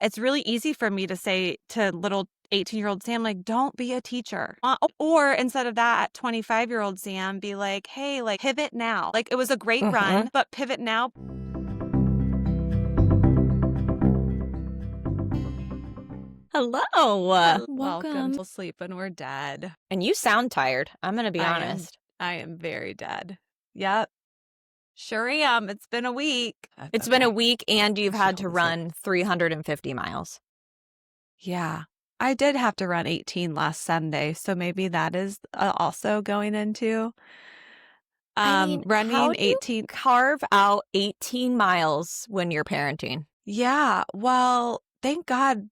it's really easy for me to say to little 18-year-old Sam, like, don't be a teacher. Or instead of that, 25-year-old Sam be like, hey, like, pivot now. Like, it was a great run, but pivot now. Hello. Welcome to Sleep When We're Dead. And you sound tired. I'm going to be honest. I am very dead. Yep. Sure am. It's been a week. It's been a week and you've had to run 350 miles. Yeah. I did have to run 18 last Sunday, so maybe that is also going into running how do you 18. Carve out 18 miles when you're parenting. Yeah. Well, thank God.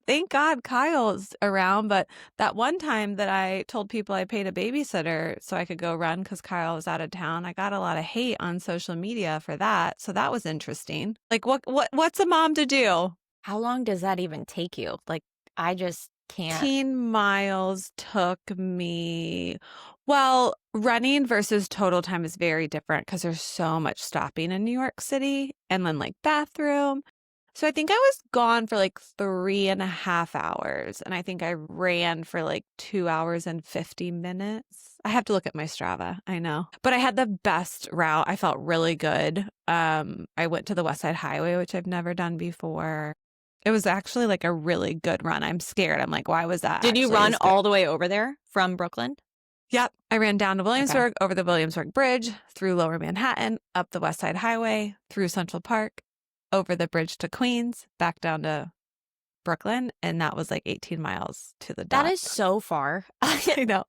Thank God Kyle's around. But that one time that I told people I paid a babysitter so I could go run because Kyle was out of town, I got a lot of hate on social media for that. So that was interesting. Like, what's a mom to do? How long does that even take you? Like, I just can't. 18 miles took me. Well, running versus total time is very different because there's so much stopping in New York City and then like bathroom. So I think I was gone for like 3.5 hours, and I think I ran for like 2 hours and 50 minutes. I have to look at my Strava. I know, but I had the best route. I felt really good. I went to the West Side Highway, which I've never done before. It was actually like a really good run. I'm scared. I'm like, why was that? Did you run all the way over there from Brooklyn? Yep. I ran down to Williamsburg, over the Williamsburg Bridge, through Lower Manhattan, up the West Side Highway, through Central Park, over the bridge to Queens, back down to Brooklyn. And that was like 18 miles to the dot. That is so far. I know.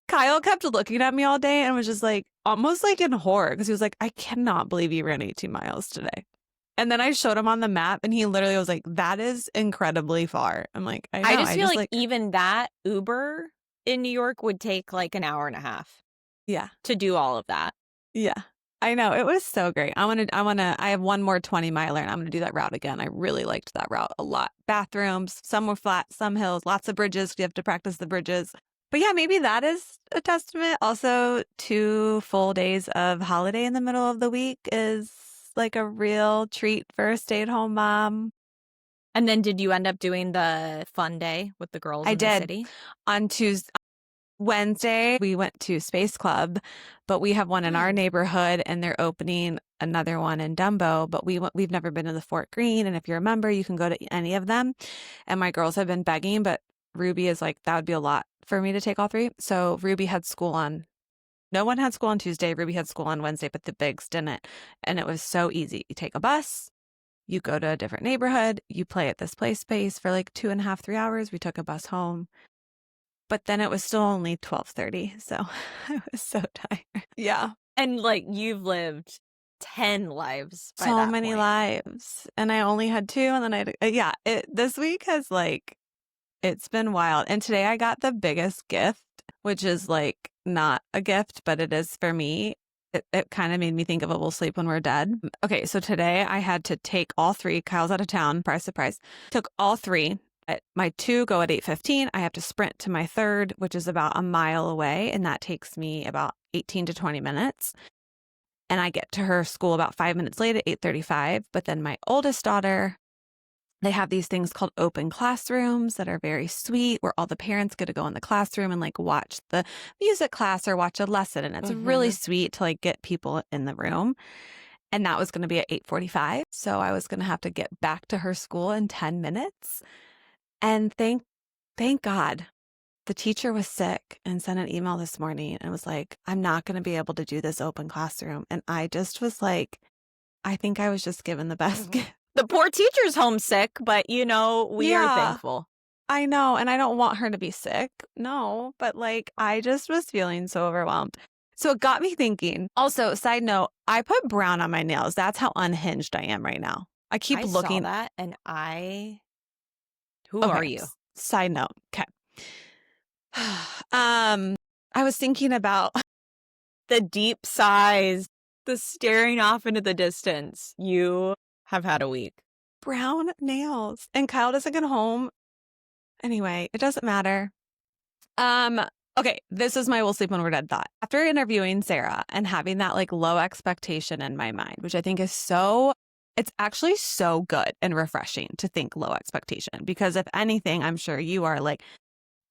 Kyle kept looking at me all day and was just like, almost like in horror, because he was like, I cannot believe you ran 18 miles today. And then I showed him on the map and he literally was like, that is incredibly far. I'm like, I know. I just feel like even that Uber in New York would take like an hour and a half. Yeah. To do all of that. Yeah. I know. It was so great. I have one more 20 miler and I'm going to do that route again. I really liked that route a lot. Bathrooms, some were flat, some hills, lots of bridges. You have to practice the bridges. But yeah, maybe that is a testament. Also, 2 full days of holiday in the middle of the week is like a real treat for a stay-at-home mom. And then did you end up doing the fun day with the girls in the city? On Wednesday, we went to Space Club, but we have one in our neighborhood and they're opening another one in Dumbo, but we've never been to the Fort Greene. And if you're a member, you can go to any of them. And my girls have been begging, but Ruby is like, that would be a lot for me to take all 3. So Ruby had school no one had school on Tuesday. Ruby had school on Wednesday, but the bigs didn't. And it was so easy. You take a bus, you go to a different neighborhood, you play at this play space for like 2.5, 3 hours. We took a bus home. But then it was still only 12:30, so I was so tired. Yeah. And like you've lived 10 lives by so that many point. lives. And I only had 2, and then this week has like, it's been wild. And today I got the biggest gift, which is like not a gift, but it is for me. It kind of made me think of We'll Sleep When We're Dead. Okay, so today I had to take all 3. Kyle's out of town, surprise. Took all 3. My 2 go at 8:15. I have to sprint to my 3rd, which is about a mile away, and that takes me about 18 to 20 minutes. And I get to her school about 5 minutes late at 8:35. But then my oldest daughter, they have these things called open classrooms that are very sweet, where all the parents get to go in the classroom and like watch the music class or watch a lesson. And it's really sweet to like get people in the room. And that was going to be at 8:45. So I was going to have to get back to her school in 10 minutes. And thank God the teacher was sick and sent an email this morning and was like, I'm not going to be able to do this open classroom. And I just was like, I think I was just given the best gift. The poor teacher's homesick, but we are thankful. I know. And I don't want her to be sick. No, but like, I just was feeling so overwhelmed. So it got me thinking. Also, side note, I put brown on my nails. That's how unhinged I am right now. I keep looking at that and Who are you? Side note. Okay. I was thinking about the deep sighs, the staring off into the distance. You have had a week. Brown nails. And Kyle doesn't get home. Anyway, it doesn't matter. Okay, this is my We'll Sleep When We're Dead thought. After interviewing Sarah and having that like low expectation in my mind, which I think is so It's actually so good and refreshing to think low expectation because if anything, I'm sure you are like,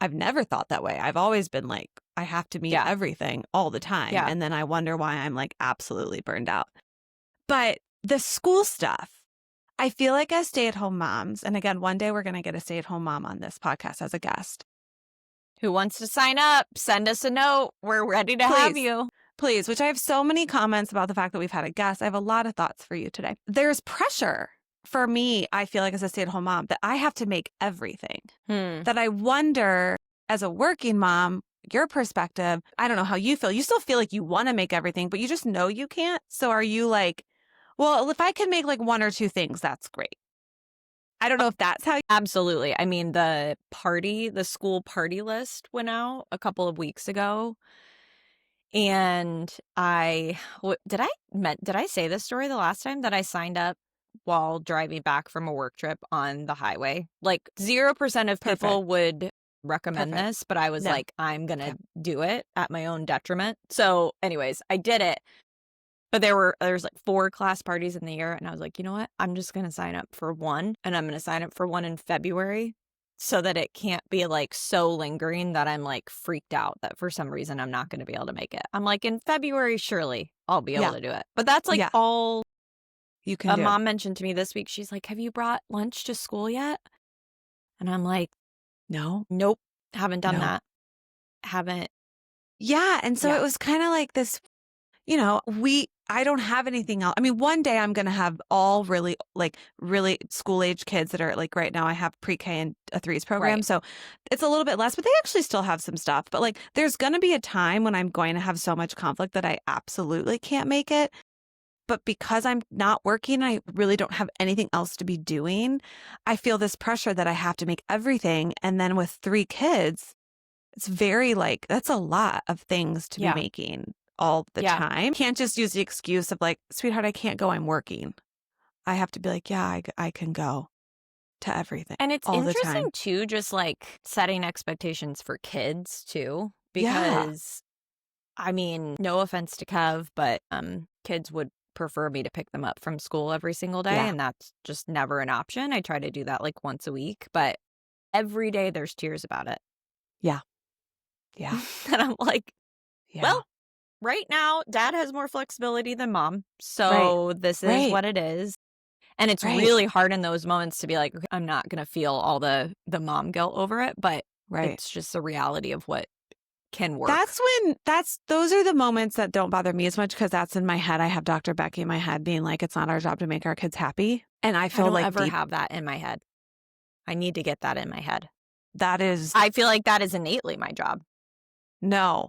I've never thought that way. I've always been like, I have to meet Yeah. everything all the time. Yeah. And then I wonder why I'm like absolutely burned out. But the school stuff, I feel like as stay-at-home moms, and again, one day we're going to get a stay-at-home mom on this podcast as a guest. Who wants to sign up? Send us a note. We're ready to have you. Please, which I have so many comments about the fact that we've had a guest. I have a lot of thoughts for you today. There's pressure for me, I feel like as a stay-at-home mom, that I have to make everything. That I wonder, as a working mom, your perspective, I don't know how you feel. You still feel like you want to make everything, but you just know you can't. So are you like, well, if I can make like one or two things, that's great. I don't know if that's how you... Absolutely. I mean, the school party list went out a couple of weeks ago. And did I say this story the last time that I signed up while driving back from a work trip on the highway? Like 0% of people would recommend this, but I was like, I'm going to do it at my own detriment. So anyways, I did it. But there's like 4 class parties in the year. And I was like, you know what? I'm just going to sign up for one. And I'm going to sign up for one in February so that it can't be like so lingering that I'm like freaked out that for some reason I'm not going to be able to make it. I'm like, in February, surely I'll be able to do it. But that's like all you can do. Mom mentioned to me this week. She's like, have you brought lunch to school yet? And I'm like, nope, haven't done that. Haven't. Yeah. And so it was kind of like this, you know, I don't have anything else. I mean, one day I'm going to have all really school age kids that are like right now I have pre-K and a threes program. Right. So it's a little bit less, but they actually still have some stuff. But like there's going to be a time when I'm going to have so much conflict that I absolutely can't make it. But because I'm not working, I really don't have anything else to be doing. I feel this pressure that I have to make everything. And then with 3 kids, it's very like, that's a lot of things to be making all the time. Can't just use the excuse of like, sweetheart, I can't go, I'm working. I have to be like, yeah, I can go to everything. And it's all interesting the time. too, just like setting expectations for kids too, because I mean, no offense to Kev, but kids would prefer me to pick them up from school every single day. And that's just never an option. I try to do that like once a week, but every day there's tears about it. Yeah. And I'm like, well, right now, Dad has more flexibility than Mom. So this is what it is. And it's really hard in those moments to be like, okay, I'm not going to feel all the mom guilt over it. But it's just the reality of what can work. Those are the moments that don't bother me as much because that's in my head. I have Dr. Becky in my head being like, it's not our job to make our kids happy. And I feel like I don't ever have that in my head. I need to get that in my head. I feel like that is innately my job. No.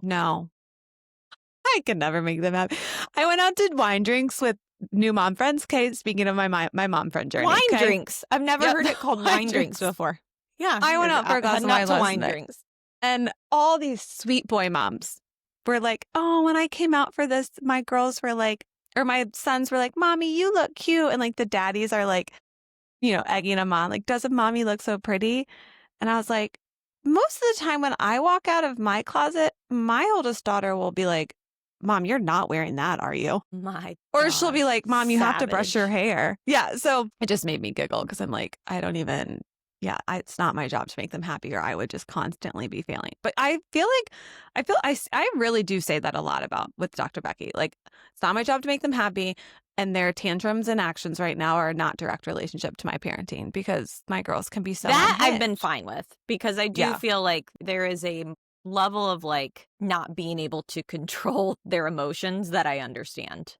I could never make them happy. I went out to wine drinks with new mom friends. Okay, speaking of my mom friend journey. Wine drinks. I've never heard it called wine drinks before. Yeah. I went out for a glass of wine wine drinks. And all these sweet boy moms were like, oh, when I came out for this, my girls were like, or my sons were like, Mommy, you look cute. And like the daddies are like, you know, egging them on. Like, doesn't Mommy look so pretty? And I was like, most of the time when I walk out of my closet, my oldest daughter will be like, Mom, you're not wearing that, are you? Or she'll be like, Mom, you have to brush your hair. Yeah. So it just made me giggle because I'm like, it's not my job to make them happy or I would just constantly be failing. But I really do say that a lot with Dr. Becky. Like, it's not my job to make them happy. And their tantrums and actions right now are not direct relationship to my parenting because my girls can be so that unhinged. I've been fine with because I do feel like there is a level of like not being able to control their emotions that I understand.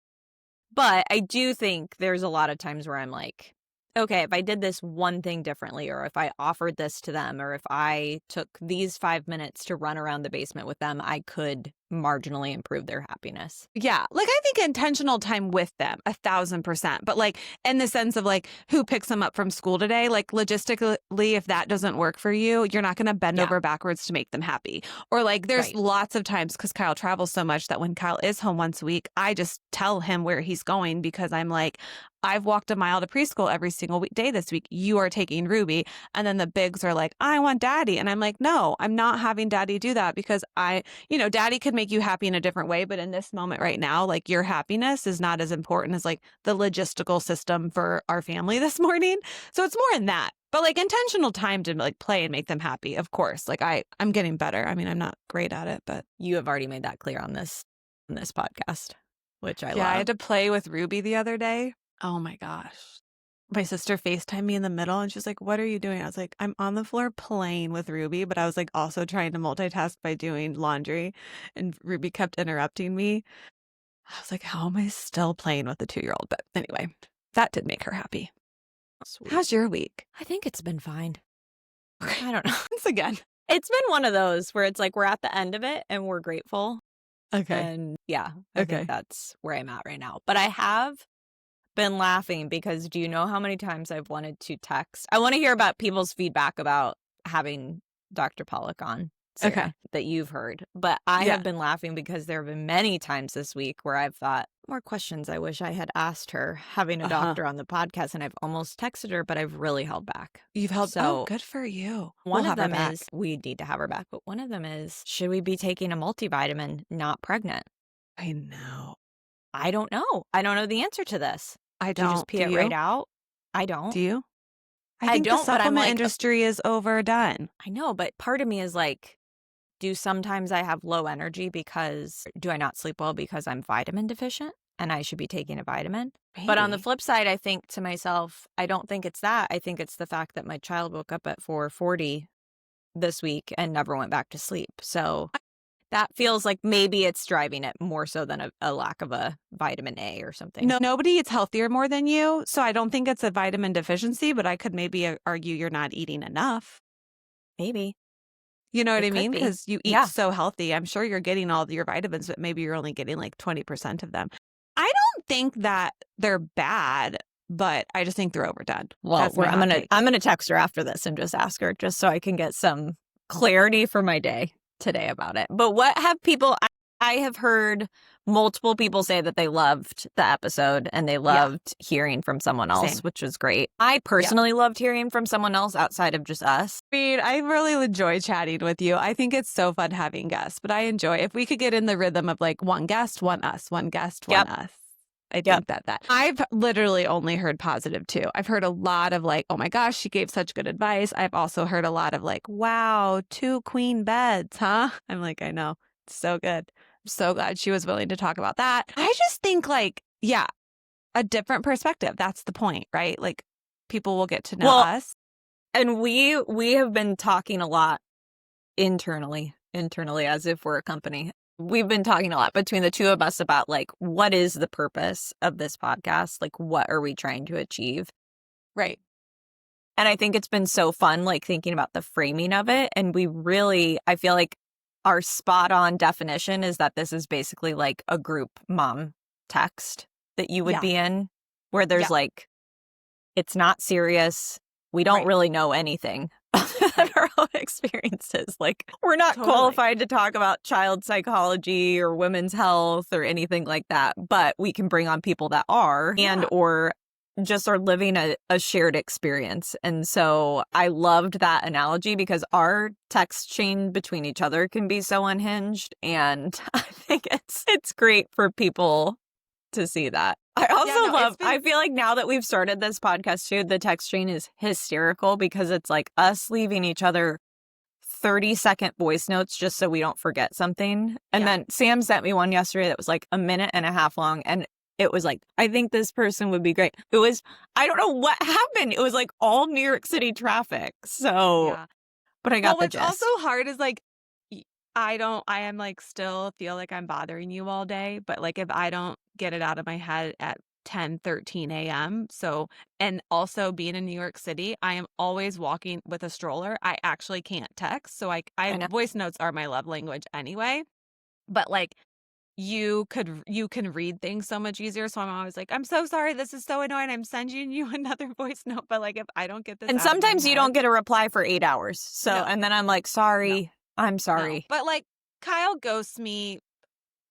But I do think there's a lot of times where I'm like, okay, if I did this one thing differently, or if I offered this to them, or if I took these 5 minutes to run around the basement with them, I could marginally improve their happiness. Yeah. Like, I think intentional time with them, 1,000%. But like, in the sense of like, who picks them up from school today? Like, logistically, if that doesn't work for you, you're not going to bend over backwards to make them happy. Or like, there's lots of times, because Kyle travels so much, that when Kyle is home once a week, I just tell him where he's going because I'm like, I've walked a mile to preschool every single day this week. You are taking Ruby. And then the bigs are like, I want daddy. And I'm like, no, I'm not having daddy do that because daddy could make you happy in a different way. But in this moment right now, like your happiness is not as important as like the logistical system for our family this morning. So it's more in that. But like intentional time to like play and make them happy, of course. Like I'm getting better. I mean, I'm not great at it, but You have already made that clear on this podcast, which I yeah, I love. had to play with Ruby the other day. Oh my gosh. My sister FaceTimed me in the middle and she's like, what are you doing? I was like, I'm on the floor playing with Ruby, but I was like also trying to multitask by doing laundry. And Ruby kept interrupting me. I was like, how am I still playing with a 2-year-old? But anyway, that did make her happy. Sweet. How's your week? I think it's been fine. I don't know. Once again. It's been one of those where it's like we're at the end of it and we're grateful. Okay. And yeah, I think that's where I'm at right now. But I have been laughing because do you know how many times I've wanted to text? I want to hear about people's feedback about having Dr. Pollock on, Sarah, that you've heard. But I have been laughing because there have been many times this week where I've thought, more questions I wish I had asked her having a doctor on the podcast. And I've almost texted her, but I've really held back. You've held, oh, good for you. One of them is, we need to have her back, but one of them is, should we be taking a multivitamin not pregnant? I know. I don't know. I don't know the answer to this. I Do you don't. just pee it right out? I don't. Do you? I think don't, the but I'm supplement like, industry is overdone. I know, but part of me is like, do sometimes I have low energy because, do I not sleep well because I'm vitamin deficient and I should be taking a vitamin? Maybe. But on the flip side, I think to myself, I don't think it's that. I think it's the fact that my child woke up at 4:40 this week and never went back to sleep. So that feels like maybe it's driving it more so than a lack of a vitamin A or something. No, nobody eats healthier more than you. So I don't think it's a vitamin deficiency, but I could maybe argue you're not eating enough. Maybe. You know what It I could mean? be. Because you eat so healthy. I'm sure you're getting all your vitamins, but maybe you're only getting like 20% of them. I don't think that they're bad, but I just think they're overdone. Well, I'm gonna text her after this and just ask her just so I can get some clarity for my day today about it. But what have people? I have heard multiple people say that they loved the episode and they loved hearing from someone else, which was great. I personally loved hearing from someone else outside of just us. I mean, I really enjoy chatting with you. I think it's so fun having guests, but I enjoy if we could get in the rhythm of like one guest, one us, one guest, one us. I think that I've literally only heard positive too. I've heard a lot of like, oh my gosh, she gave such good advice. I've also heard a lot of like, wow, 2 queen beds, huh? I'm like, I know. It's so good. I'm so glad she was willing to talk about that. I just think like, yeah, a different perspective. That's the point, right? Like people will get to know us. And we have been talking a lot internally as if we're a company. We've been talking a lot between the two of us about like, what is the purpose of this podcast? Like, what are we trying to achieve? Right. And I think it's been so fun, like thinking about the framing of it. And I feel like our spot on definition is that this is basically like a group mom text that you would be in where there's like, it's not serious. We don't really know anything than our own experiences. Like, we're not qualified to talk about child psychology or women's health or anything like that, but we can bring on people that are and or just are living a shared experience. And so I loved that analogy because our text chain between each other can be so unhinged. And I think it's great for people to see that. I also I feel like now that we've started this podcast too, the text chain is hysterical because it's like us leaving each other 30-second voice notes just so we don't forget something. And then Sam sent me one yesterday that was like a minute and a half long. And it was like, I think this person would be great. It was, I don't know what happened. It was like all New York City traffic. So, but I got the gist. What's also hard is like, I am like still feel like I'm bothering you all day, but like if I don't get it out of my head at 10:13 a.m. So, and also being in New York City, I am always walking with a stroller. I actually can't text. So I voice notes are my love language anyway, but like you can read things so much easier. So I'm always like, I'm so sorry. This is so annoying. I'm sending you another voice note. But like, if I don't get this, and sometimes you don't get a reply for 8 hours. So, and then I'm like, sorry. I'm sorry. No. But like Kyle ghosts me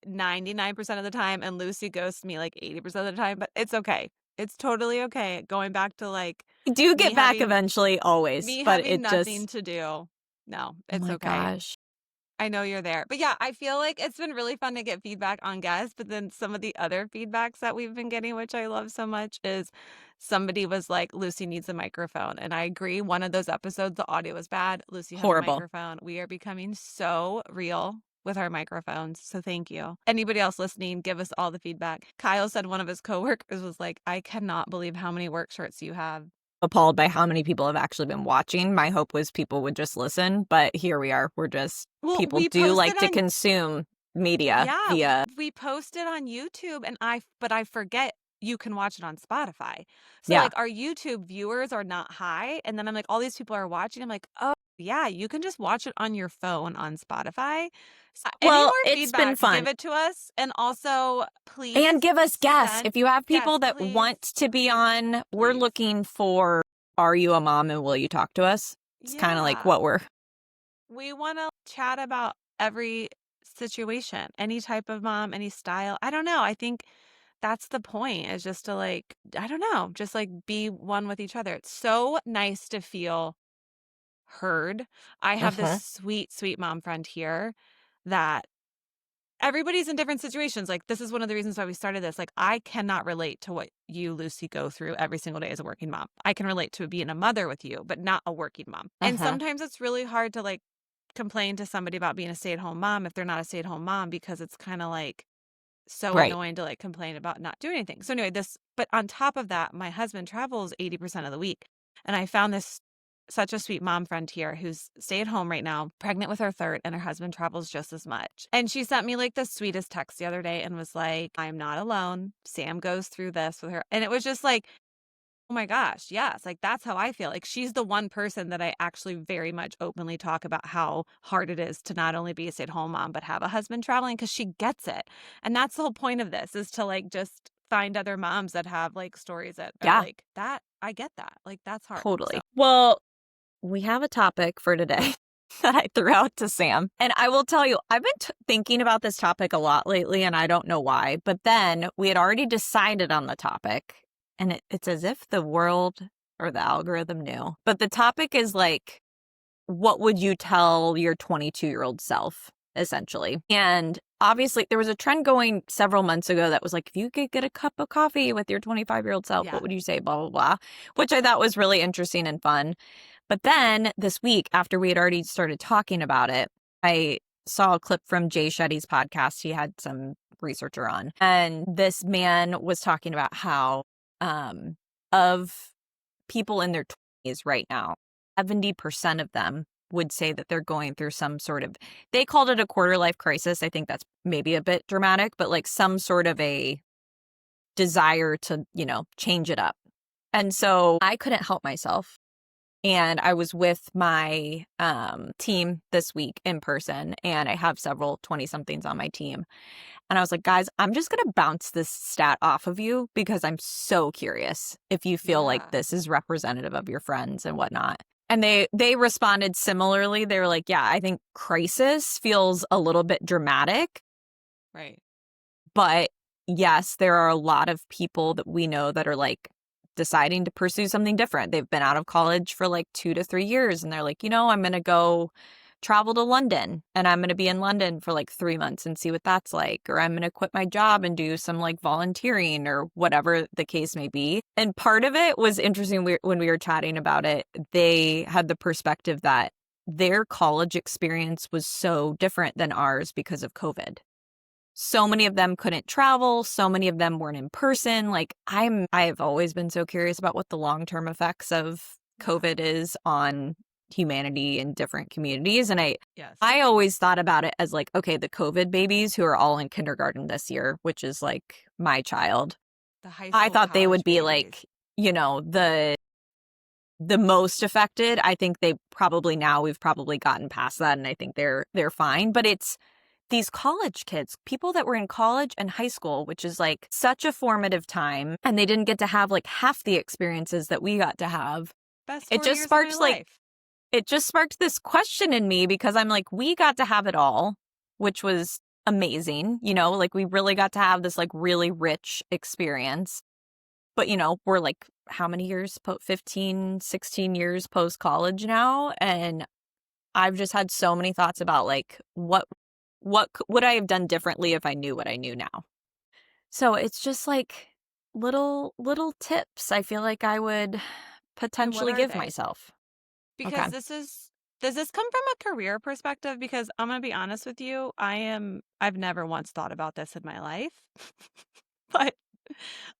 99% of the time and Lucy ghosts me like 80% of the time, but it's okay. It's totally okay. Going back to like You do me get back having eventually, always, me but having it nothing just, to do. No, oh it's my okay. gosh. I know you're there. But yeah, I feel like it's been really fun to get feedback on guests, but then some of the other feedbacks that we've been getting, which I love so much, is somebody was like, Lucy needs a microphone. And I agree. One of those episodes, the audio was bad. Lucy has a Horrible. microphone. We are becoming so real with our microphones. So thank you. Anybody else listening, give us all the feedback. Kyle said one of his coworkers was like, I cannot believe how many work shirts you have. Appalled by how many people have actually been watching. My hope was people would just listen, but here we are. We're just, Well, people we do like posted to on consume media Yeah, via, we posted on YouTube and I forget you can watch it on Spotify. So yeah. like our YouTube viewers are not high and then I'm like all these people are watching. I'm like, "Oh, yeah, you can just watch it on your phone on Spotify." Any Well, more it's been feedback, fun. give it to us and also And please give us guests. send If you have yes, people that please. want to be Please. on, we're Please. looking for, are you a mom and will you talk to us? It's kind of like Yeah. what we're, We want to chat about every situation, any type of mom, any style. I don't know. I think that's the point is just to like, I don't know, just like be one with each other. It's so nice to feel heard. I have this Mhm. sweet, sweet mom friend here that everybody's in different situations. Like, this is one of the reasons why we started this. Like, I cannot relate to what you, Lucy, go through every single day as a working mom. I can relate to being a mother with you, but not a working mom. And Mhm. sometimes it's really hard to like complain to somebody about being a stay at home mom if they're not a stay at home mom because it's kind of like, so Right. annoying to like complain about not doing anything. So anyway, but on top of that, my husband travels 80% of the week. And I found this such a sweet mom friend here who's stay at home right now, pregnant with her third, and her husband travels just as much. And she sent me like the sweetest text the other day and was like, I'm not alone. Sam goes through this with her. And it was just like, oh my gosh, yes. Like that's how I feel. Like she's the one person that I actually very much openly talk about how hard it is to not only be a stay-at-home mom, but have a husband traveling because she gets it. And that's the whole point of this is to like just find other moms that have like stories that are Yeah, like that. I get that. Like that's hard. So totally. Well, we have a topic for today that I threw out to Sam. And I will tell you, I've been thinking about this topic a lot lately, and I don't know why. But then we had already decided on the topic, and it's as if the world or the algorithm knew. But the topic is like, what would you tell your 22-year-old self, essentially? And obviously, there was a trend going several months ago that was like, if you could get a cup of coffee with your 25-year-old self, yeah. what would you say? Blah, blah, blah, which I thought was really interesting and fun. But then this week, after we had already started talking about it, I saw a clip from Jay Shetty's podcast. He had some researcher on, and this man was talking about how of people in their 20s right now, 70% of them would say that they're going through some sort of, they called it a quarter life crisis. I think that's maybe a bit dramatic, but like some sort of a desire to, change it up. And so I couldn't help myself. And I was with my team this week in person, and I have several 20 somethings on my team. And I was like, guys, I'm just going to bounce this stat off of you because I'm so curious if you feel like Yeah. this is representative of your friends and whatnot. And they responded similarly. They were like, yeah, I think crisis feels a little bit dramatic, Right. but yes, there are a lot of people that we know that are like deciding to pursue something different. They've been out of college for like 2 to 3 years and they're like, I'm going to go travel to London and I'm going to be in London for like 3 months and see what that's like. Or I'm going to quit my job and do some like volunteering or whatever the case may be. And part of it was interesting when we were chatting about it. They had the perspective that their college experience was so different than ours because of COVID. So many of them couldn't travel. So many of them weren't in person. Like I've always been so curious about what the long-term effects of Yeah. COVID is on humanity in different communities. And Yes. I always thought about it as like, okay, the COVID babies who are all in kindergarten this year, which is like my child, The high I school thought they would college be babies. like, the most affected. I think we've probably gotten past that and I think they're fine. But it's these college kids, people that were in college and high school, which is like such a formative time, and they didn't get to have like half the experiences that we got to have. Best It 4 just years of my sparked like, life. it just sparked this question in me because I'm like, we got to have it all, which was amazing. Like we really got to have this like really rich experience. But, we're like how many years, 15, 16 years post college now. And I've just had so many thoughts about like, what would I have done differently if I knew what I knew now? So it's just like little tips I feel like I would And what potentially are give they? myself. Okay. Because does this come from a career perspective? Because I'm gonna be honest with you, I've never once thought about this in my life. But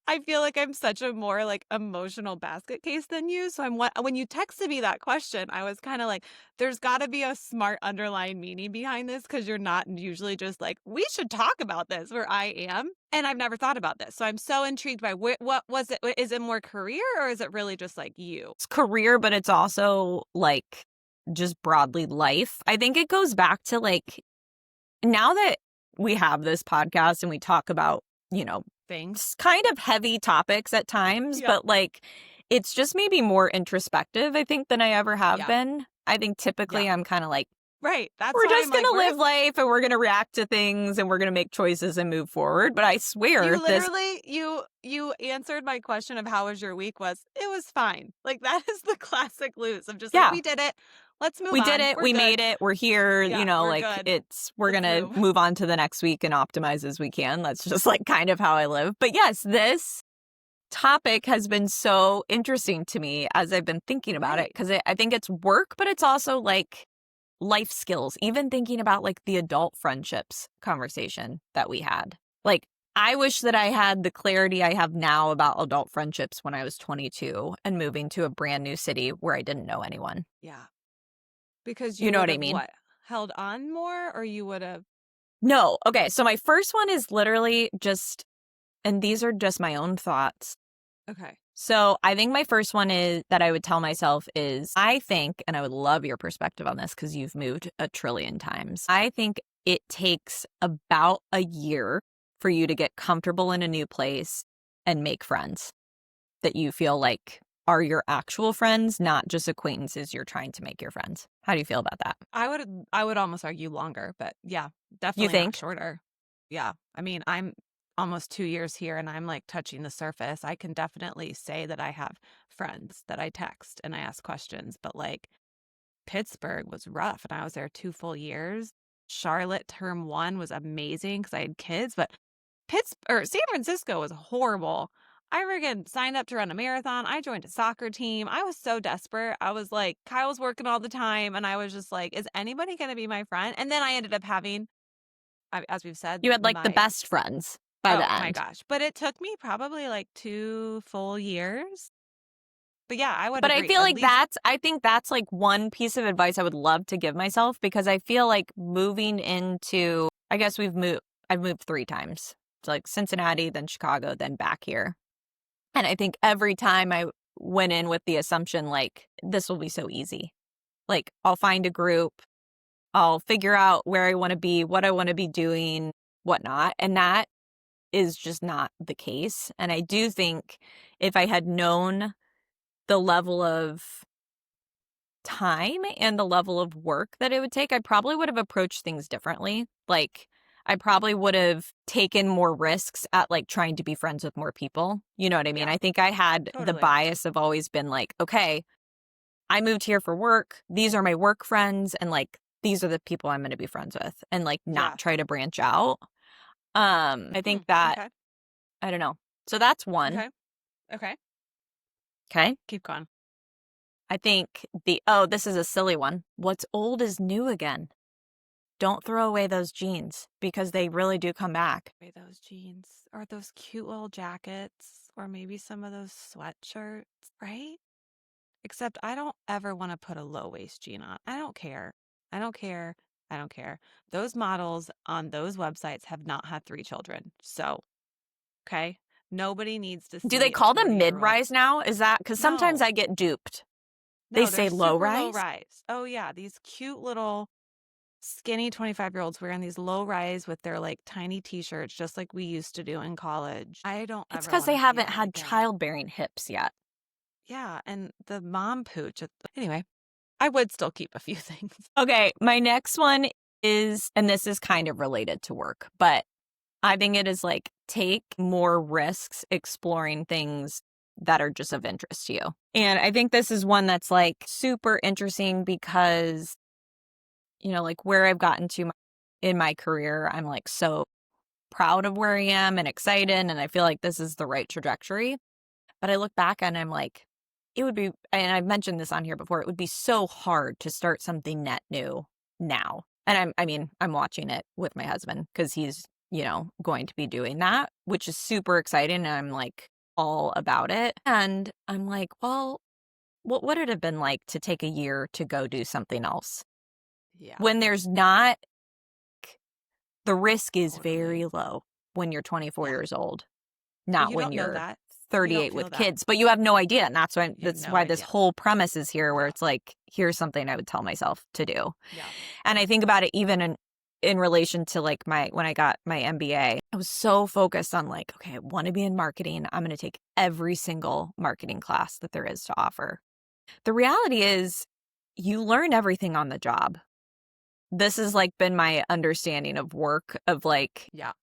I feel like I'm such a more like emotional basket case than you. So when you texted me that question, I was kind of like, there's got to be a smart underlying meaning behind this because you're not usually just like, we should talk about this where I am. And I've never thought about this. So I'm so intrigued by what was it? Is it more career or is it really just like you? It's career, but it's also like just broadly life. I think it goes back to like now that we have this podcast and we talk about, Things. kind of heavy topics at times, Yeah. but like it's just maybe more introspective, I think, than I ever have Yeah. been. I think Yeah. typically I'm kind of like, Right. That's we're why just I'm going like, to live life and we're going to react to things and we're going to make choices and move forward. But I swear you this, literally you answered my question of how was your week was it was fine. Like that is the classic lose of just like yeah, we did it. Let's move we did on. it. We're We good. made it. We're here. Yeah, we're Like good. we're going Let's to move. move on to the next week and optimize as we can. That's just like kind of how I live. But yes, this topic has been so interesting to me as I've been thinking about it Right. because I think it's work, but it's also like life skills, even thinking about like the adult friendships conversation that we had. Like, I wish that I had the clarity I have now about adult friendships when I was 22 and moving to a brand new city where I didn't know anyone. Yeah. Because You you know would what I have mean? what? Held on more or you would have No. Okay. So my first one is literally just, and these are just my own thoughts. okay. So I think my first one is that I would tell myself is I think, and I would love your perspective on this because you've moved a trillion times. I think it takes about a year for you to get comfortable in a new place and make friends that you feel like are your actual friends, not just acquaintances you're trying to make your friends. How do you feel about that? I would almost argue longer, but yeah, You definitely not think? shorter. Yeah. I mean, I'm almost 2 years here and I'm like touching the surface. I can definitely say that I have friends that I text and I ask questions, but like Pittsburgh was rough and I was there 2 full years. Charlotte term 1 was amazing because I had kids, but San Francisco was horrible. I friggin' signed up to run a marathon. I joined a soccer team. I was so desperate. I was like, Kyle's working all the time. And I was just like, is anybody going to be my friend? And then I ended up having, as we've said, You had like the best friends by oh the my end. gosh. But it took me probably like 2 full years. But yeah, I would But I agree. feel At like least, I think that's like one piece of advice I would love to give myself because I feel like moving into, I guess I've moved 3 times. It's like Cincinnati, then Chicago, then back here. And I think every time I went in with the assumption like, this will be so easy. Like, I'll find a group, I'll figure out where I want to be, what I want to be doing, whatnot. And that is just not the case. And I do think if I had known the level of time and the level of work that it would take, I probably would have approached things differently. Like, I probably would have taken more risks at like trying to be friends with more people. You know what I mean? yeah, I think I had the totally. bias of always been like, okay, I moved here for work. These are my work friends. And like, these are the people I'm going to be friends with and like not Yeah. try to branch out. I think that, Okay. I don't know. So that's one. Okay. Okay. Okay. Keep going. I think this is a silly one. What's old is new again. Don't throw away those jeans because they really do come back. Maybe those jeans or those cute little jackets or maybe some of those sweatshirts, right? Except I don't ever want to put a low waist jean on. I don't care. I don't care. I don't care. Those models on those websites have not had 3 children. So, okay. Nobody needs to Do they see a call them 40-year-old. mid-rise now? Is that because sometimes No, I get duped. They no, they're say low super low rise. rise. Oh, yeah. These cute little skinny 25-year-olds wearing these low rise with their like tiny t-shirts, just like we used to do in college. I don't It's ever because want they to see haven't that had again. childbearing hips yet. Yeah. And the mom pooch. Anyway, I would still keep a few things. Okay, my next one is, and this is kind of related to work, but I think it is like take more risks exploring things that are just of interest to you. And I think this is one that's like super interesting because, like where I've gotten to in my career, I'm like so proud of where I am and excited. And I feel like this is the right trajectory. But I look back and I'm like, it would be, and I've mentioned this on here before, it would be so hard to start something net new now. And I'm watching it with my husband because he's, going to be doing that, which is super exciting. And I'm like all about it. And I'm like, well, what would it have been like to take a year to go do something else? Yeah. When there's not, the risk is Totally. very low when you're 24 Yeah. years old, But not you when don't know you're that. You don't 38 feel with that. kids, but you have no idea. And that's You have no why this idea. whole premise is here, where Yeah. it's like, here's something I would tell myself to do. Yeah. And I think about it even in relation to like when I got my MBA, I was so focused on like, okay, I want to be in marketing. I'm going to take every single marketing class that there is to offer. The reality is you learn everything on the job. This has like been my understanding of work of like, Yeah.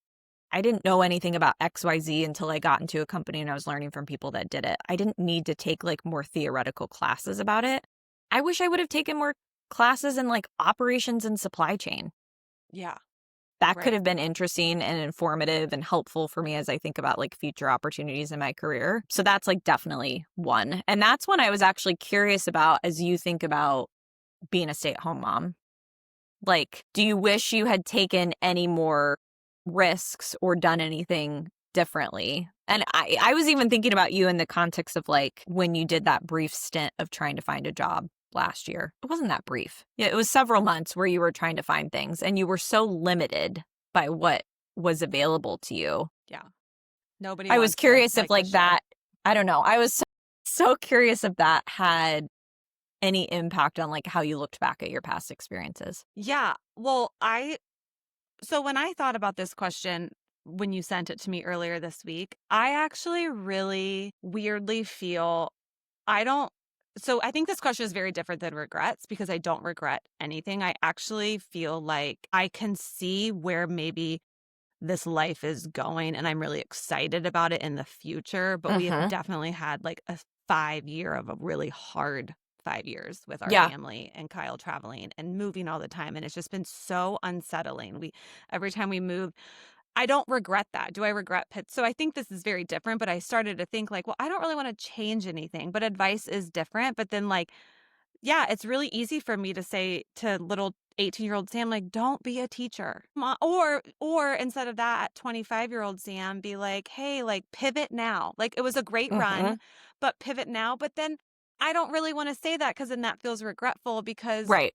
I didn't know anything about XYZ until I got into a company and I was learning from people that did it. I didn't need to take like more theoretical classes about it. I wish I would have taken more classes in like operations and supply chain. Yeah. That could Right. have been interesting and informative and helpful for me as I think about like future opportunities in my career. So that's like definitely one. And that's one I was actually curious about as you think about being a stay-at-home mom. Like, do you wish you had taken any more risks or done anything differently? And I was even thinking about you in the context of like when you did that brief stint of trying to find a job last year. It wasn't that brief. Yeah, it was several months where you were trying to find things and you were so limited by what was available to you. Yeah. Nobody I was wants to curious if like the like show. that, I don't know. I was so curious if that had any impact on like how you looked back at your past experiences. Yeah. Well, so when I thought about this question when you sent it to me earlier this week, I actually really weirdly feel I don't so I think this question is very different than regrets because I don't regret anything. I actually feel like I can see where maybe this life is going and I'm really excited about it in the future, but we have definitely had like a 5 year of a really hard 5 years with our Yeah. family and Kyle traveling and moving all the time. And it's just been so unsettling. Every time we move, I don't regret that. Do I regret Pitt? So I think this is very different, but I started to think like, well, I don't really want to change anything, but advice is different. But then like, yeah, it's really easy for me to say to little 18-year-old Sam, like, don't be a teacher. Or instead of that, 25-year-old Sam be like, hey, like pivot now. Like it was a great run, but pivot now. But then I don't really want to say that because then that feels regretful because Right.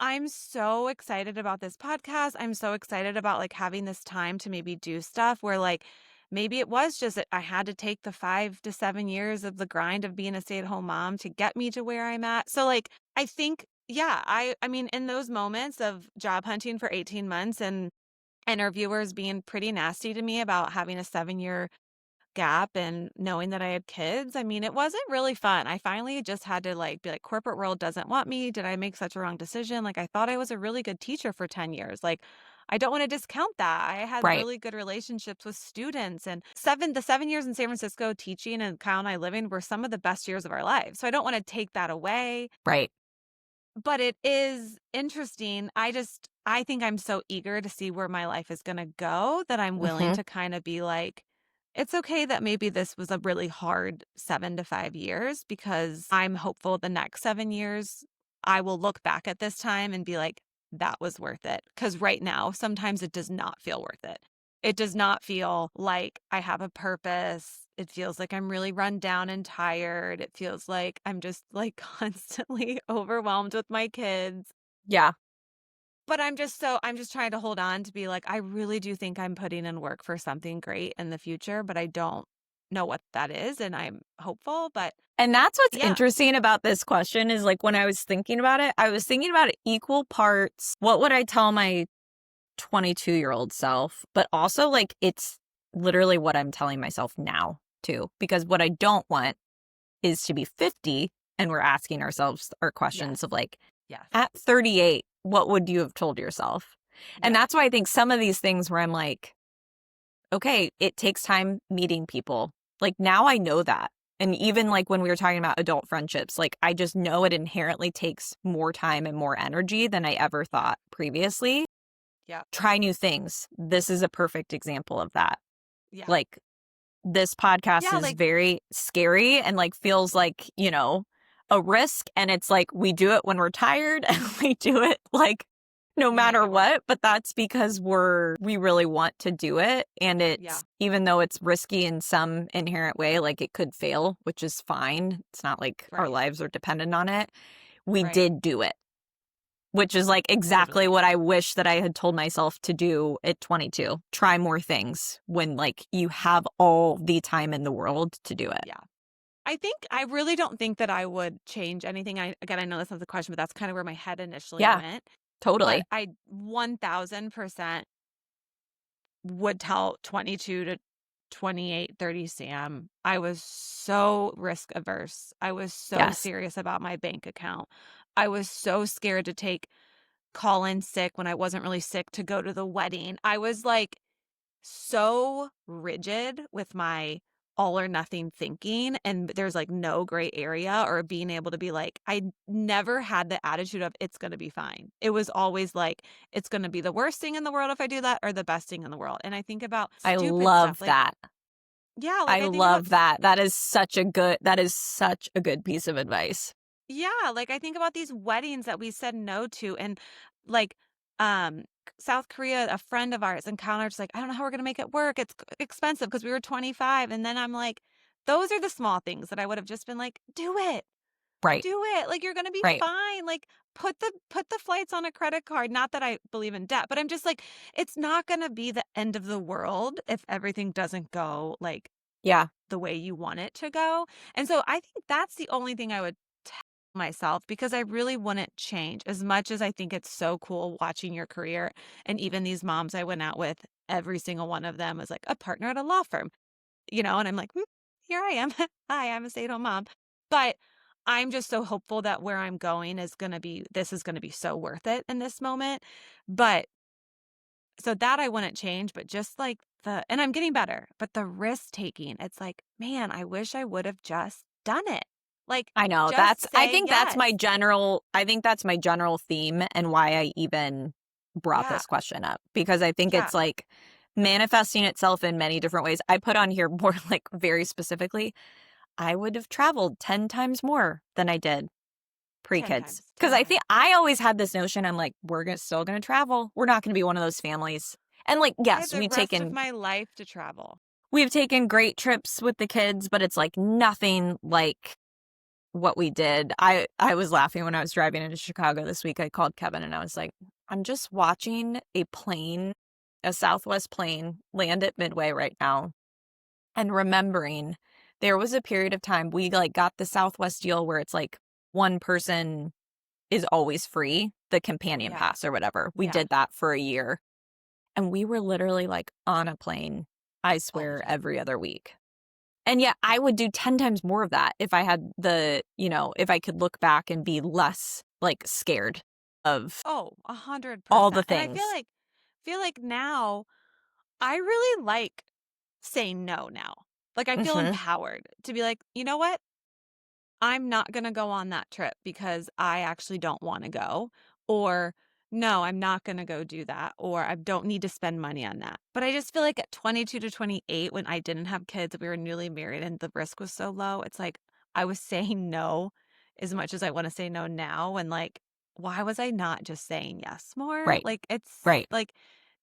I'm so excited about this podcast. I'm so excited about like having this time to maybe do stuff where like maybe it was just that I had to take the 5 to 7 years of the grind of being a stay-at-home mom to get me to where I'm at. So like I think, yeah, I mean in those moments of job hunting for 18 months and interviewers being pretty nasty to me about having a 7 year gap and knowing that I had kids, I mean, it wasn't really fun. I finally just had to like be like, corporate world doesn't want me. Did I make such a wrong decision? Like, I thought I was a really good teacher for 10 years. Like, I don't want to discount that. I had Right. really good relationships with students and the 7 years in San Francisco teaching and Kyle and I living were some of the best years of our lives. So I don't want to take that away. Right. But it is interesting. I think I'm so eager to see where my life is going to go that I'm willing to kind of be like, it's okay that maybe this was a really hard 7 to 5 years because I'm hopeful the next 7 years I will look back at this time and be like, that was worth it. Because right now, sometimes it does not feel worth it. It does not feel like I have a purpose. It feels like I'm really run down and tired. It feels like I'm just like constantly overwhelmed with my kids. Yeah. But I'm just trying to hold on to be like, I really do think I'm putting in work for something great in the future, but I don't know what that is. And I'm hopeful, but And that's what's yeah, interesting about this question is like when I was thinking about it, I was thinking about it equal parts. What would I tell my 22-year-old self? But also like it's literally what I'm telling myself now too, because what I don't want is to be 50 and we're asking ourselves our questions yes, of like, yes, at 38, what would you have told yourself? And yeah, that's why I think some of these things where I'm like, okay, it takes time meeting people. Like now I know that. And even like when we were talking about adult friendships, like I just know it inherently takes more time and more energy than I ever thought previously. Yeah. Try new things. This is a perfect example of that. Yeah. Like this podcast Yeah. is Like, very scary and like feels like, a risk. And it's like we do it when we're tired and we do it like no we make matter it work. what. But that's because we really want to do it. And Yeah. it's, even though it's risky in some inherent way, like it could fail, which is fine. It's not like our Right. lives are dependent on it. We Right. did do it, which is like exactly Totally. what I wish that I had told myself to do at 22. Try more things when like you have all the time in the world to do it. Yeah. I really don't think that I would change anything. Again, I know that's not the question, but that's kind of where my head initially Yeah, went. But totally. I 1000% would tell 22 to 28, 30 Sam. I was so risk averse. I was so Yes. serious about my bank account. I was so scared to take call in sick when I wasn't really sick to go to the wedding. I was like so rigid with my all or nothing thinking, and there's like no gray area or being able to be like, I never had the attitude of it's going to be fine. It was always like it's going to be the worst thing in the world if I do that or the best thing in the world. And I think about I stupid stuff love like, that. yeah, like I I think about love that. That is such a good piece of advice. yeah, like I think about these weddings that we said no to, and like South Korea, a friend of ours encountered like, I don't know how we're gonna make it work. It's expensive because we were 25. And then I'm like, those are the small things that I would have just been like, do it. Right. Do it. Like you're gonna be Right. fine. Like put the flights on a credit card. Not that I believe in debt, but I'm just like, it's not gonna be the end of the world if everything doesn't go like Yeah. the way you want it to go. And so I think that's the only thing I would tell myself because I really wouldn't change as much as I think it's so cool watching your career. And even these moms I went out with, every single one of them was like a partner at a law firm, and I'm like, here I am. Hi, I'm a stay-at-home mom. But I'm just so hopeful that where I'm going this is going to be so worth it in this moment. But so that I wouldn't change, but just like and I'm getting better, but the risk taking, it's like, man, I wish I would have just done it. Like, I know. just I say think yes. I think that's my general theme and why I even brought Yeah. this question up because I think Yeah. it's like manifesting itself in many different ways. I put on here more like very specifically, I would have traveled 10 times more than I did 10 pre-kids. times, Because 10 I think times. I always had this notion, I'm like, still going to travel. We're not going to be one of those families. And like, I have yes, the rest of my life to travel. we've taken great trips with the kids, but it's like nothing like what we did. I was laughing when I was driving into Chicago this week. I called Kevin and I was like, I'm just watching a Southwest plane land at Midway right now and remembering there was a period of time we like got the Southwest deal where it's like one person is always free, the companion Yeah. pass or whatever. We Yeah. did that for a year and we were literally like on a plane, I All the swear, time. every other week. And yet I Yeah. would do 10 times more of that if I had if I could look back and be less like scared of Oh, all the 100%. And I things. feel like now I really like saying no now. Like I feel Hmm. empowered to be like, you know what? I'm not going to go on that trip because I actually don't want to go. Or, no, I'm not going to go do that. Or, I don't need to spend money on that. But I just feel like at 22 to 28, when I didn't have kids, we were newly married and the risk was so low. It's like I was saying no as much as I want to say no now. And like, why was I not just saying yes more? Right. Like, it's Right. like,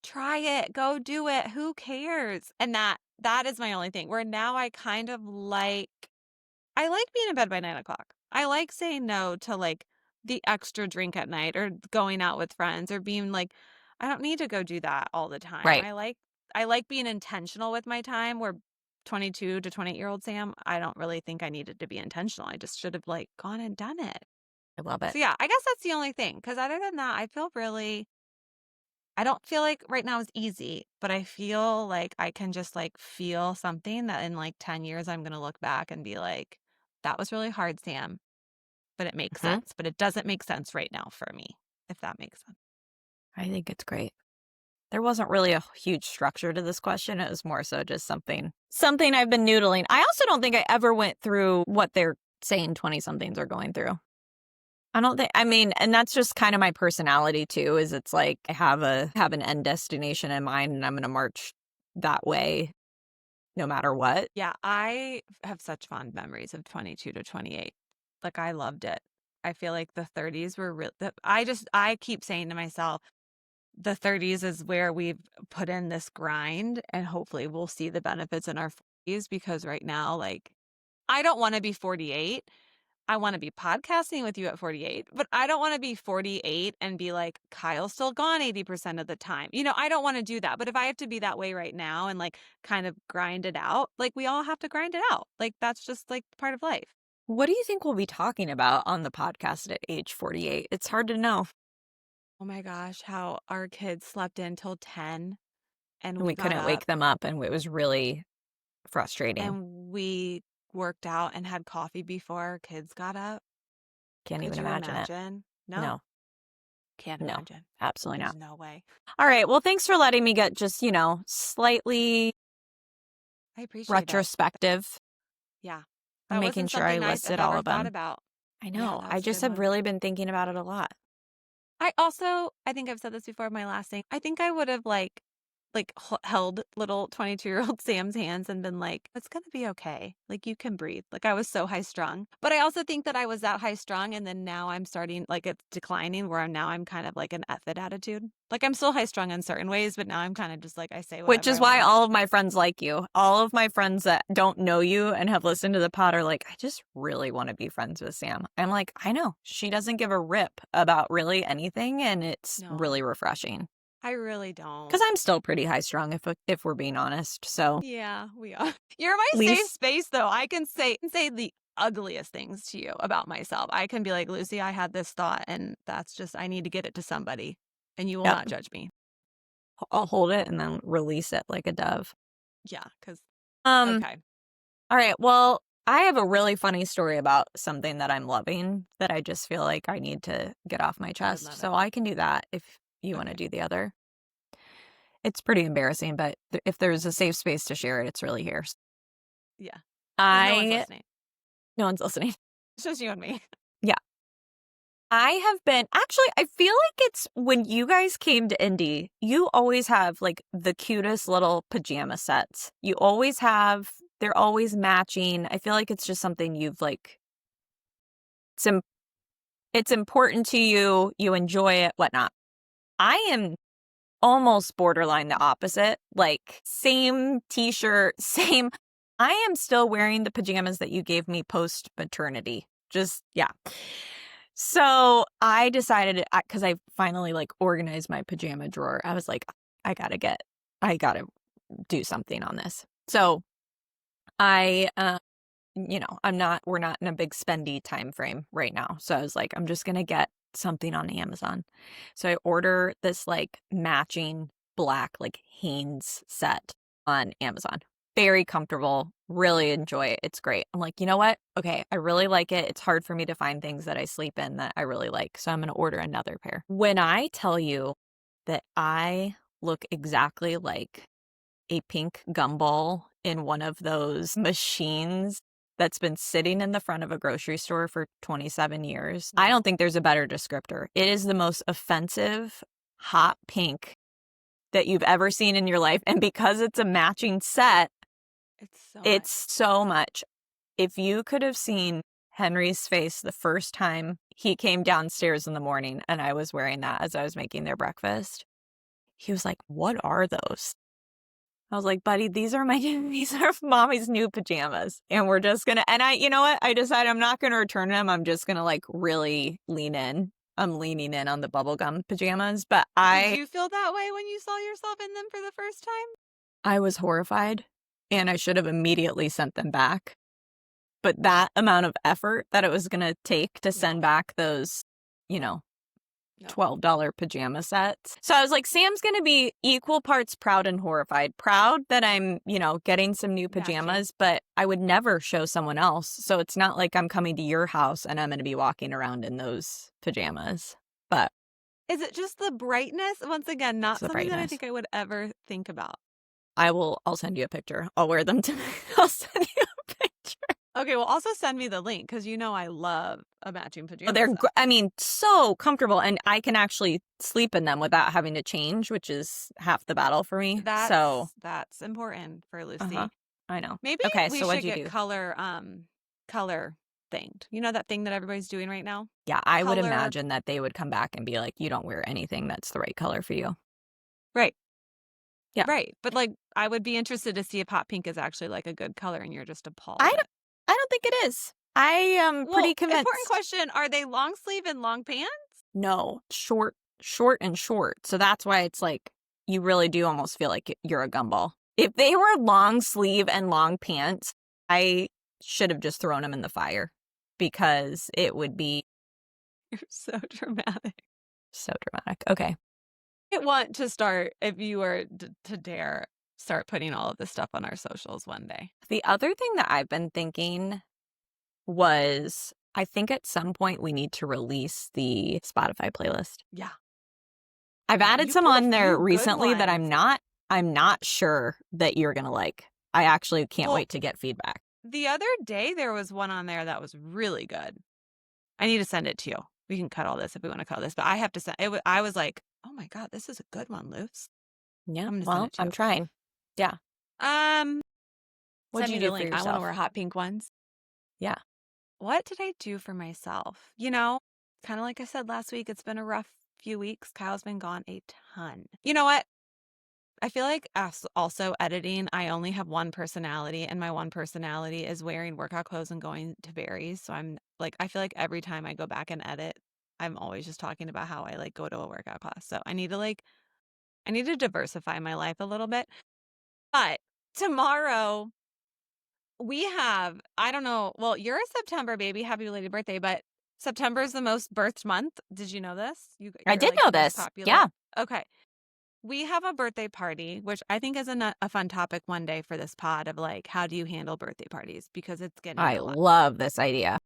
try it, go do it. Who cares? And that is my only thing where now I like being in bed by 9 o'clock. I like saying no to like the extra drink at night or going out with friends or being like, I don't need to go do that all the time. Right. I like being intentional with my time where 22 to 28-year-old Sam, I don't really think I needed to be intentional. I just should have like gone and done it. I love it. So yeah, I guess that's the only thing. Cause other than that, I don't feel like right now is easy, but I feel like I can just like feel something that in like 10 years, I'm going to look back and be like, that was really hard, Sam, but it makes Hmm. sense. But it doesn't make sense right now for me, if that makes sense. I think it's great. There wasn't really a huge structure to this question. It was more so just something I've been noodling. I also don't think I ever went through what they're saying 20-somethings are going through. I don't think, I mean, and that's just kind of my personality too, is it's like I have an end destination in mind and I'm going to march that way no matter what. Yeah, I have such fond memories of 22 to 28. Like, I loved it. I feel like the 30s were real. I keep saying to myself, the 30s is where we've put in this grind, and hopefully we'll see the benefits in our 40s, because right now, like, I don't want to be 48. I want to be podcasting with you at 48, but I don't want to be 48 and be like, Kyle's still gone 80% of the time. I don't want to do that. But if I have to be that way right now and like kind of grind it out, like we all have to grind it out. Like that's just like part of life. What do you think we'll be talking about on the podcast at age 48? It's hard to know. Oh my gosh, how our kids slept in till 10 and And we we got couldn't up wake them up, and it was really frustrating. and we worked out and had coffee before our kids got up. Can't Could even you imagine it. imagine? No, No, can't no, imagine. absolutely There's not. no way. All right. Well, thanks for letting me get just, slightly I appreciate it. retrospective. Yeah. I'm That making wasn't sure I something I've listed all ever of thought them. about. I Yeah, know. that I was a just good have one. really been thinking about it a lot. I think I've said this before, my last thing. I think I would have held little 22-year-old Sam's hands and been like, it's going to be okay. Like you can breathe. Like I was so high strung. But I also think that I was that high strung and then now I'm starting like it's declining where I'm kind of like an F it attitude. Like I'm still high strung in certain ways, but now I'm kind of just like I say Which whatever is I why want. all of my friends like you. All of my friends that don't know you and have listened to the pod are like, I just really want to be friends with Sam. I'm like, I know. She doesn't give a rip about really anything, and it's No, really refreshing. I really don't. Because I'm still pretty high strung, if we're being honest. So Yeah, we are. You're my at safe least, space, though. I can say the ugliest things to you about myself. I can be like, Lucy, I had this thought, and that's just, I need to get it to somebody, and you will yep, not judge me. I'll hold it and then release it like a dove. Yeah, because, Um, okay. all right. Well, I have a really funny story about something that I'm loving that I just feel like I need to get off my I would chest. love it. So I can do that if you want to Okay. do the other. It's pretty embarrassing, but if there's a safe space to share it, it's really here. Yeah. Because no one's I, listening. no one's listening. It's just you and me. Yeah. I have been, actually, I feel like it's when you guys came to Indy, you always have like the cutest little pajama sets. You always have, they're always matching. I feel like it's just something you've like, it's, it's important to you. You enjoy it, whatnot. I am almost borderline the opposite. Like, same t-shirt, same. I am still wearing the pajamas that you gave me post maternity. Just, yeah. So I decided, because I finally like organized my pajama drawer, I was like, I gotta do something on this. So I, we're not in a big spendy time frame right now. So I was like, I'm just gonna get something on Amazon. So I order this like matching black like Hanes set on Amazon. Very comfortable, really enjoy it. It's great. I'm like, you know what? Okay, I really like it. It's hard for me to find things that I sleep in that I really like. So I'm gonna order another pair. When I tell you that I look exactly like a pink gumball in one of those machines that's been sitting in the front of a grocery store for 27 years. I don't think there's a better descriptor. It is the most offensive hot pink that you've ever seen in your life. And because it's a matching set, it's so much. If you could have seen Henry's face the first time he came downstairs in the morning and I was wearing that as I was making their breakfast, he was like, what are those? I was like, buddy, these are mommy's new pajamas. And we're just gonna, and you know what? I decided I'm not gonna return them. I'm just gonna like really lean in. I'm leaning in on the bubblegum pajamas. But Did you feel that way when you saw yourself in them for the first time? I was horrified and I should have immediately sent them back. But that amount of effort that it was gonna take to send back those, $12 pajama sets. So I was like, Sam's going to be equal parts proud and horrified. Proud that I'm, getting some new pajamas, but I would never show someone else. So it's not like I'm coming to your house and I'm going to be walking around in those pajamas. But Is it just the brightness? Once again, It's not the something that I brightness. think I would ever think about. I'll send you a picture. I'll wear them tonight. I'll send you a picture. Okay, well, also send me the link because you know I love a matching Oh, pajama set. I mean, so comfortable, and I can actually sleep in them without having to change, which is half the battle for me. So, That's important for uh-huh. Lucy. I know. Maybe Okay, we so should what'd you get do? color themed. You know that thing that everybody's doing right now? Yeah, I would Color. imagine that they would come back and be like, you don't wear anything that's the right color for you. Right. Yeah. Right. But like I would be interested to see if hot pink is actually like a good color and you're just appalled I at don't it. I don't think it is. I am pretty Well, important convinced. question, are they long sleeve and long pants? No, short and short. So that's why it's like you really do almost feel like you're a gumball. If they were long sleeve and long pants, I should have just thrown them in the fire because it would be You're so dramatic. so dramatic. Okay. I want to start, if you were to dare, start putting all of this stuff on our socials one day. The other thing that I've been thinking was I think at some point we need to release the Spotify playlist. Yeah. I've Yeah. added You some put a on there few good recently that ones. I'm not sure that you're going to like. I actually can't Well, wait to get feedback. the other day there was one on there that was really good. I need to send it to you. We can cut all this if we want to cut this, but I have to send it. I was like, oh my God, this is a good one, Luce. Yeah, I'm going to send well, it to I'm trying. Yeah. you. What'd Send you me the do for link. I want to yourself? wear hot pink ones. Yeah. What did I do for myself? You know, kind of like I said last week, it's been a rough few weeks. Kyle's been gone a ton. You know what? I feel like also editing, I only have one personality, and my one personality is wearing workout clothes and going to Barry's. So I'm like, I feel like every time I go back and edit, I'm always just talking about how I like go to a workout class. So I need to diversify my life a little bit. But tomorrow we have, I don't know, well, you're a September baby. Happy belated birthday, but September is the most birthed month. Did you know this? I You're did like know the most this. popular. Yeah. Okay. We have a birthday party, which I think is a fun topic one day for this pod of like, how do you handle birthday parties? Because it's getting I a lot. love this idea.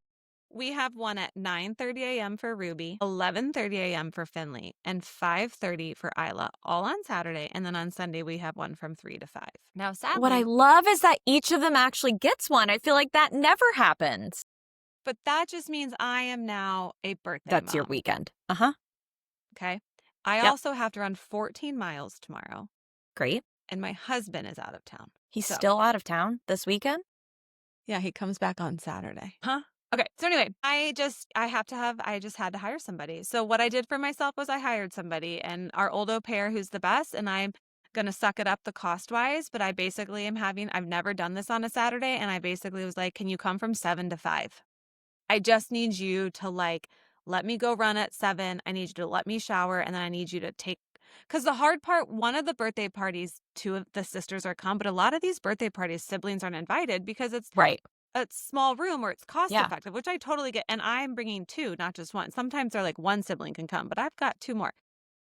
We have one at 9:30 a.m. for Ruby, 11:30 a.m. for Finley, and 5:30 for Isla, all on Saturday. And then on Sunday, we have one from 3 to 5. Now, What I sadly, love is that each of them actually gets one. I feel like that never happens. but that just means I am now a birthday That's your mom. weekend. Uh-huh. Okay. I Yep. also have to run 14 miles tomorrow, Great. and my husband is out of town. He's So, still out of town this weekend? yeah, he comes back on Saturday. Huh? Okay. So anyway, I just had to hire somebody. So what I did for myself was I hired somebody, and our old au pair who's the best, and I'm going to suck it up the cost wise, but I basically I've never done this on a Saturday, and I basically was like, can you come from 7 to 5? I just need you to like let me go run at 7. I need you to let me shower, and then I need you to take, because the hard part, one of the birthday parties, two of the sisters are come, but a lot of these birthday parties, siblings aren't invited because it's Right. a small room or it's cost Yeah. effective, which I totally get. And I'm bringing two, not just one. Sometimes they're like one sibling can come, but I've got two more.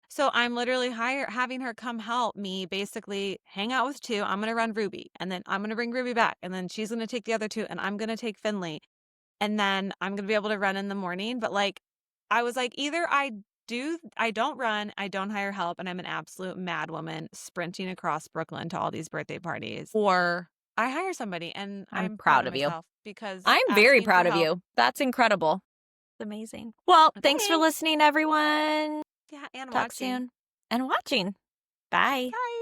So I'm literally having her come help me basically hang out with two. I'm going to run Ruby, and then I'm going to bring Ruby back, and then she's going to take the other two, and I'm going to take Finley. And then I'm going to be able to run in the morning. But like, I was like, either I don't run, I don't hire help, and I'm an absolute mad woman sprinting across Brooklyn to all these birthday parties, or I hire somebody, and I'm I'm proud proud of of you. myself because I'm very asking for proud of help. you. That's incredible. It's amazing. Well, thanks for Thanks. listening, everyone. Yeah, and Talk watching. soon and watching. Bye. Bye.